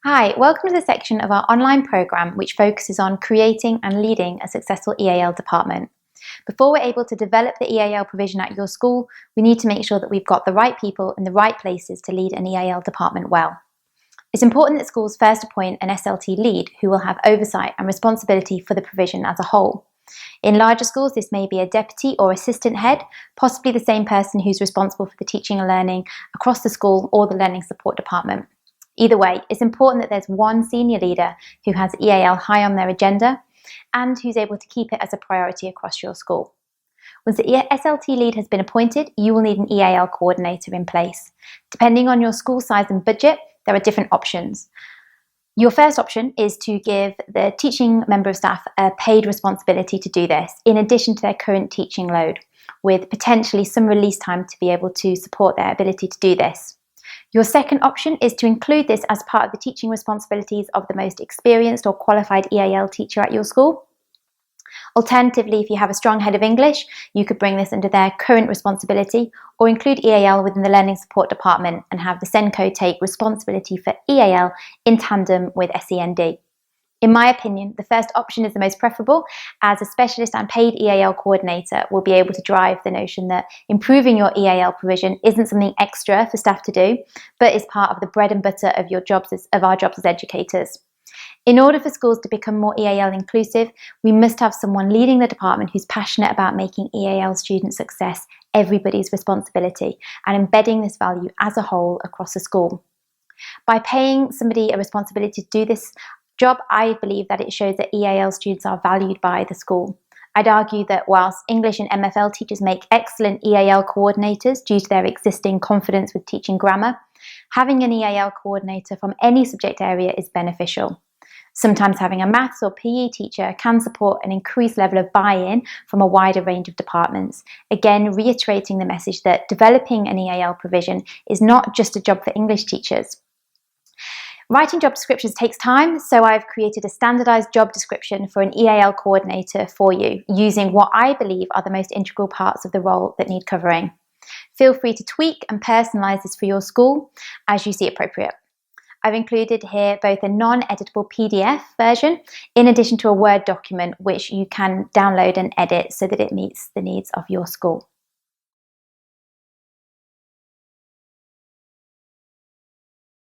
Hi, welcome to the section of our online programme which focuses on creating and leading a successful EAL department. Before we're able to develop the EAL provision at your school, we need to make sure that we've got the right people in the right places to lead an EAL department well. It's important that schools first appoint an SLT lead who will have oversight and responsibility for the provision as a whole. In larger schools, this may be a deputy or assistant head, possibly the same person who's responsible for the teaching and learning across the school or the learning support department. Either way, it's important that there's one senior leader who has EAL high on their agenda and who's able to keep it as a priority across your school. Once the SLT lead has been appointed, you will need an EAL coordinator in place. Depending on your school size and budget, there are different options. Your first option is to give the teaching member of staff a paid responsibility to do this, in addition to their current teaching load, with potentially some release time to be able to support their ability to do this. Your second option is to include this as part of the teaching responsibilities of the most experienced or qualified EAL teacher at your school. Alternatively, if you have a strong head of English, you could bring this under their current responsibility or include EAL within the learning support department and have the SENCO take responsibility for EAL in tandem with SEND. In my opinion, the first option is the most preferable, as a specialist and paid EAL coordinator will be able to drive the notion that improving your EAL provision isn't something extra for staff to do, but is part of the bread and butter of our jobs as educators. In order for schools to become more EAL inclusive, we must have someone leading the department who's passionate about making EAL student success everybody's responsibility and embedding this value as a whole across the school. By paying somebody a responsibility to do this job, I believe that it shows that EAL students are valued by the school. I'd argue that whilst English and MFL teachers make excellent EAL coordinators due to their existing confidence with teaching grammar, having an EAL coordinator from any subject area is beneficial. Sometimes having a maths or PE teacher can support an increased level of buy-in from a wider range of departments, again reiterating the message that developing an EAL provision is not just a job for English teachers. Writing job descriptions takes time, so I've created a standardised job description for an EAL coordinator for you, using what I believe are the most integral parts of the role that need covering. Feel free to tweak and personalise this for your school as you see appropriate. I've included here both a non-editable PDF version in addition to a Word document which you can download and edit so that it meets the needs of your school.